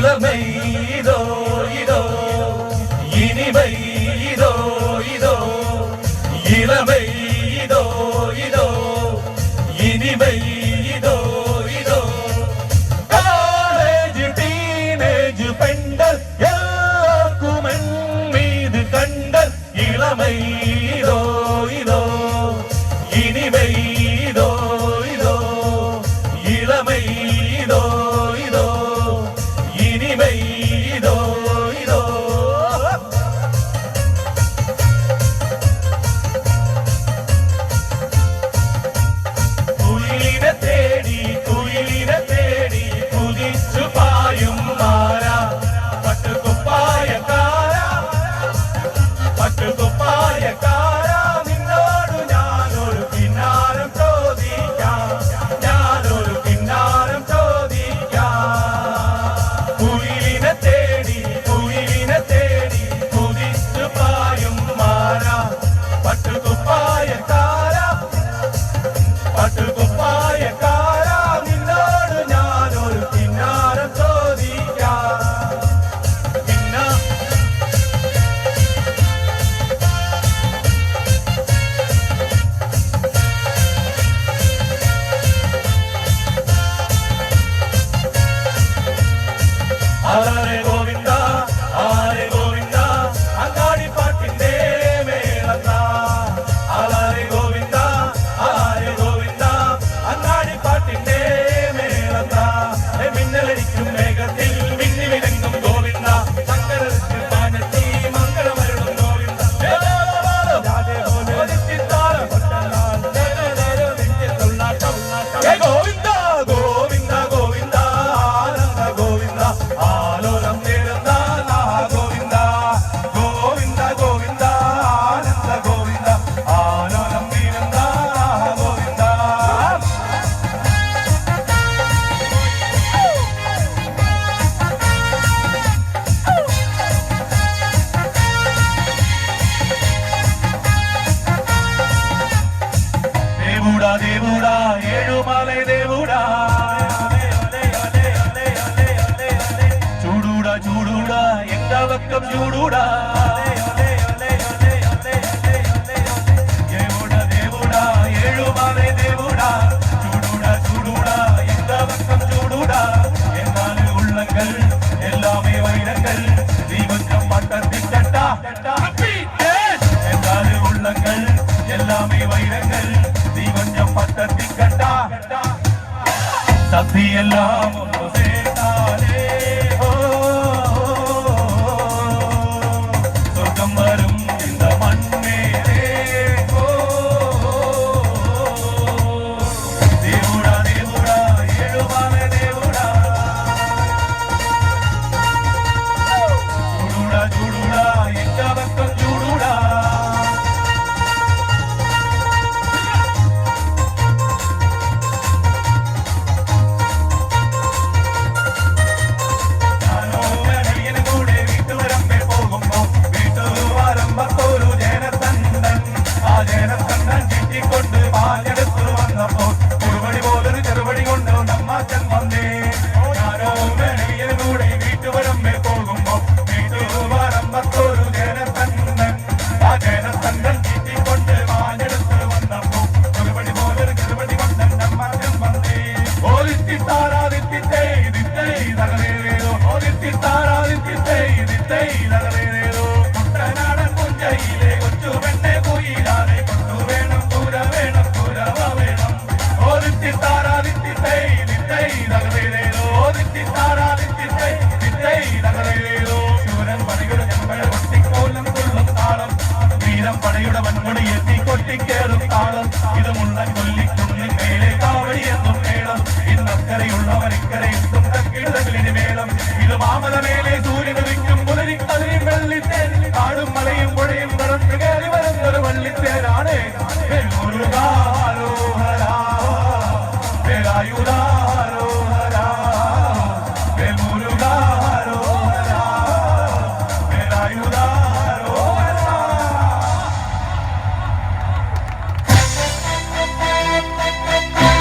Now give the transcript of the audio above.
இளமை இதோ இதோ இனிமை இதோ இதோ இளமை இதோ இதோ இனிமை இதோ இதோ காலேஜ் டீனேஜ் பெண்கள் எல்லாருக்கும் என் மீது கண்கள் இளமை இதோ இதோ இனிமை இதோ இதோ இளமை இதோ இதோ இனிமை இதோ இதோ കുയിലിനെ തേടി കുതിച്ചു പായും മാരാ പട്ടുകുപ്പായക്കാരാ നിന്നോടു ഞാനൊരു കിന്നാരം ചോദിക്കാം കുയിലിനെ തേടി കുതിച്ചു പായും മാരാ പട്ടുകുപ്പായക്കാരാ നിന്നോട് ഞാനൊരു കിന്നാരം ചോദിക്കാം ആരെ ഗോവിന്ദ അങ്ങാടി പാട്ടിന്റെ മേളത്താ ആരെ ഗോവിന്ദ അങ്ങാടി പാട്ടിന്റെ മേളത്താ മിന്നലടിക്കും മേഘത്തിൽ മിന്നി വിളങ്ങും ഗോവിന്ദ ശങ്കരർക്ക് പാനത്തി മംഗളമരുളും ഗോവിന്ദ ഗോവിന്ദ ഗോവിന്ദ ഗോവിന്ദ ആനന്ദ ഗോവിന്ദ ആലോലം നേരുന്ന ഗോവിന്ദ ഗോവിന്ദ ഗോവിന്ദ ആനന്ദ ഗോവിന്ദ ആലോലം നേരുന്ന ഗോവിന്ദ దేవుడా దేవుడా ఏడుమలై దేవుడా చూడుడా చూడుడా ఎంత వక్కం చూడుడా దేవుడా దేవుడా ఏడుమలై దేవుడా చూడుడా ఎంత వక్కం చూడుడా എന്നാല് ഉള്ളങ്ങൾ എല്ലാമേ വൈരങ്ങൾ നീ കൊഞ്ചം പട്ടത്തിട്ട എന്നാല് ഉള്ളങ്ങൾ എല്ലാമേ വൈരങ്ങൾ നീ കൊഞ്ചം പട്ടത്തിക്കട്ട സദ്യയെല്ലാം ഒന്നു ചേർത്താലേ സ്വർഗം വരും இந்த മണ്ണേലേ దేవుడా దేవుడా ఏడుమలై దేవుడా చూడుడా ఎంత వక్కం చూడుడా ചെറുപടി കൊണ്ട് നമ്മാച്ചൻ വന്നേ ഞാനോ കൂടെ വീട്ടുവരമ്പേ പോകുമ്പോ വീട്ടുവരമ്പത്തൊരു ജനത്തണ്ടൻ ആ ജനത്തണ്ടൻ ചീറ്റിക്കൊണ്ട് വാഞ്ഞെടുത്ത് വന്നപ്പോ ചെറുപടി കൊണ്ട് നമ്മാച്ചൻ വന്നേ ഓലിത്തിത്താറാതിത്തിത്തേ തകലേതോ ഓലിത്തിത്താറാതിത്തിത്തേ തകലേതോ കുട്ടനാടൻ കുഞ്ചയിലെ കൊച്ചു പെണ്ണെ കുയിലാതെ കൊണ്ടു വേണം കൂര വേണം കുരവ വേണം പടയുടെ വൻകൊടി എത്തി കൊട്ടിക്കേറും താളം ഇത് മുള്ളൻ കൊല്ലിക്കുള്ളിൽ മേലെ കാവടി എന്നും മേളം ഇന്നക്കരയുള്ളവർ ഇക്കരെ എത്തും തക്കിടതകളിന് മേളം ഇത് മാമല മേലെ സൂര്യൻ ഉദിക്കും പുലരിക്കളിയും വെള്ളിത്തേൻ കാടും മലയും പുഴയും കടന്നു കയറി വരുന്നൊരു വള്ളിത്തേരാണ് വേലായുധ